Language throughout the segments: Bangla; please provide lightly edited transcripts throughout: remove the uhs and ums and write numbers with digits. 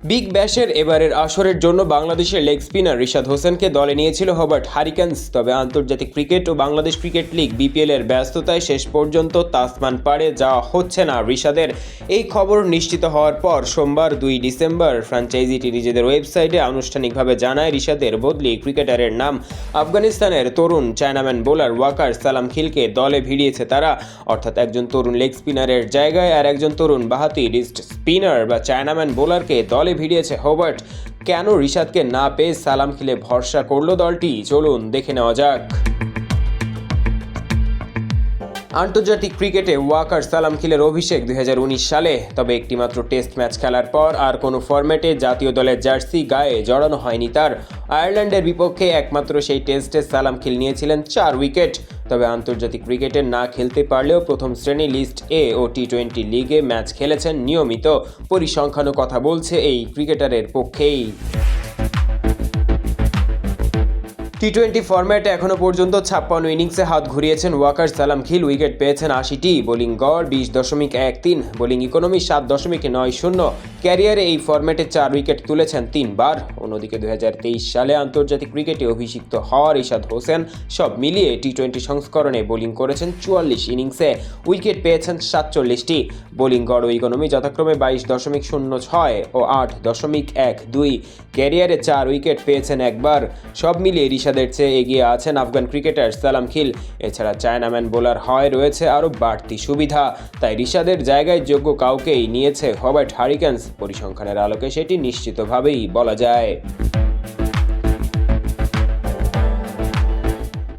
বিগ ব্যাশের এবারের আসরের জন্য বাংলাদেশের লেগ স্পিনার রিশাদ হোসেনকে দলে নিয়েছিল হবার্ট হারিকেন্স। তবে আন্তর্জাতিক ক্রিকেট ও বাংলাদেশ ক্রিকেট লিগ বিপিএল এর ব্যস্ততায় শেষ পর্যন্ত তাসমান পাড়ে যাওয়া হচ্ছে না রিশাদের। এই খবর নিশ্চিত হওয়ার পর সোমবার 2 ডিসেম্বর ফ্র্যাঞ্চাইজিটি নিজেদের ওয়েবসাইটে আনুষ্ঠানিকভাবে জানায় রিশাদের বদলি ক্রিকেটারের নাম আফগানিস্তানের তরুণ চায়নাম্যান বোলার ওয়াকার সালাম খিলকে দলে ভিড়িয়েছে তারা। অর্থাৎ একজন তরুণ লেগ স্পিনারের জায়গায় আর একজন তরুণ বাহাতি রিস্ট স্পিনার বা চায়নাম্যান বোলারকে দলে ভিড়িয়েছে হবার্ট। কেন রিশাদকে না পেয়ে সালাম খিলে ভরসা করলো দলটি, চলুন দেখে নেওয়া যাক। আন্তর্জাতিক ক্রিকেটে ওয়াকার সালাম খিলের অভিষেক 2019 সালে। তবে একটিমাত্র টেস্ট ম্যাচ খেলার পর আর কোনো ফরম্যাটে জাতীয় দলের জার্সি গায়ে জড়ানো হয়নি তার। আয়ারল্যান্ডের বিপক্ষে একমাত্র সেই টেস্টে সালাম খিল নিয়েছিলেন 4 উইকেট। তবে আন্তর্জাতিক ক্রিকেটে না খেলতে পারলেও প্রথম শ্রেণী লিস্ট এ ও টি20 লিগে ম্যাচ খেলেছেন নিয়মিত। পরিসংখ্যানও কথা বলছে এই ক্রিকেটারের পক্ষেই। টি20 ফরম্যাটে এখনও পর্যন্ত 56 ইনিংসে হাত ঘুরিয়েছেন ওয়াকার সালাম খিল। উইকেট পেয়েছেন 80টি, বোলিং গড় 20.13, বোলিং ইকোনমি 7.90। ক্যারিয়ারে এই ফরম্যাটে 4 উইকেট তুলেছেন 3 বার। অন্যদিকে 2023 সালে আন্তর্জাতিক ক্রিকেটে অভিষিক্ত হওয়া রিশাদ হোসেন সব মিলিয়ে টি20 সংস্করণে বোলিং করেছেন 44 ইনিংসে, উইকেট পেয়েছেন 47টি। বোলিং গড় ও ইকোনমি যথাক্রমে 22.06 ও 8.12। ক্যারিয়ারে 4 উইকেট পেয়েছেন একবার। সব মিলিয়ে রিশাদের চেয়ে এগিয়ে আছেন আফগান ক্রিকেটার সালাম খিল। এছাড়া চায়নাম্যান বোলার হয় রয়েছে আরও বাড়তি সুবিধা। তাই রিশাদের জায়গায় যোগ্য কাউকেই নিয়েছে হবার্ট হারিকেন্স। পরিসংখ্যানের আলোকে সেটি নিশ্চিতভাবেই বলা যায়।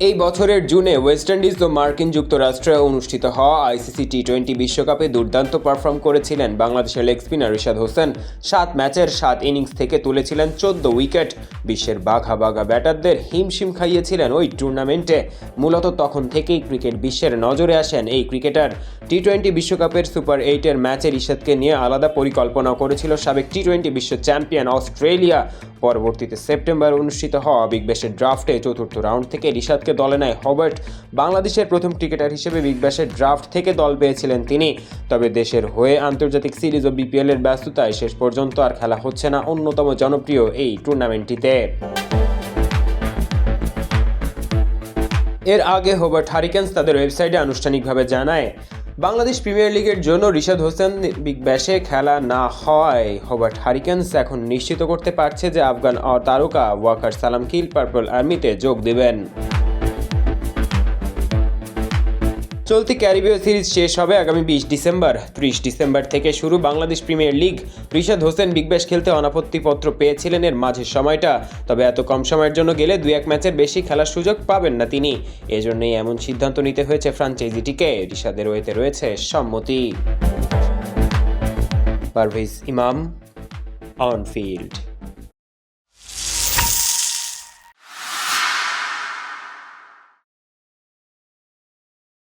এই বছরের জুনে ওয়েস্ট ইন্ডিজ ও মার্কিন যুক্তরাষ্ট্রে অনুষ্ঠিত হওয়া আইসিসি টি20 বিশ্বকাপে দুর্দান্ত পারফর্ম করেছিলেন বাংলাদেশের লেগ স্পিনার রিশাদ হোসেন। 7 ম্যাচের 7 ইনিংস থেকে তুলেছিলেন 14 উইকেট। বিশ্বের বাঘা বাঘা ব্যাটারদের হিমশিম খাইয়েছিলেন ওই টুর্নামেন্টে। মূলত তখন থেকেই ক্রিকেট বিশ্বের নজরে আসেন এই ক্রিকেটার। টি20 বিশ্বকাপের সুপার 8-এর ম্যাচে রিশাদকে নিয়ে আলাদা পরিকল্পনা করেছিল সাবেক টি20 বিশ্ব চ্যাম্পিয়ন অস্ট্রেলিয়া। পরবর্তীতে সেপ্টেম্বর অনুষ্ঠিত হওয়া বিগ ব্যাশের ড্রাফটে চতুর্থ রাউন্ড থেকে রিশাদকে দলে নেয় হবার্ট। বাংলাদেশের প্রথম ক্রিকেটার হিসেবে বিগ ব্যাশের ড্রাফট থেকে দল পেয়েছিলেন তিনি। তবে দেশের হয়ে আন্তর্জাতিক সিরিজ ও বিপিএল এর ব্যস্ততায় শেষ পর্যন্ত আর খেলা হচ্ছে না অন্যতম জনপ্রিয় এই টুর্নামেন্টটিতে। এর আগে হবার্ট হারিকেন্স তাদের ওয়েবসাইটে আনুষ্ঠানিকভাবে জানায়, বাংলাদেশ প্রিমিয়ার লিগের জন্য রিশাদ হোসেন বিগ ব্যাশে খেলা না হওয়ায় হবার্ট হারিকেন্স এখন নিশ্চিত করতে পারছে যে আফগান তারকা ওয়াকার সালাম খিল পার্পল আর্মিতে যোগ দেবেন। চলতি ক্যারিবীয় সিরিজ শেষ হবে আগামী 20 ডিসেম্বর। 30 ডিসেম্বর থেকে শুরু Bangladesh premier league. Rishad Hossain Big Bash খেলতে অনাপত্তিপত্র পেয়েছিলেন এর মাঝের সময়টা। তবে এত কম সময়ের জন্য গেলে 2-1 ম্যাচের বেশি খেলার সুযোগ পাবেন না তিনি। এজন্যই এমন সিদ্ধান্ত নিতে হয়েছে ফ্র্যাঞ্চাইজিটিকে। রিশাদের ওয়েতে রয়েছে সম্মতি। পারভেজ ইমাম, অন ফিল্ড।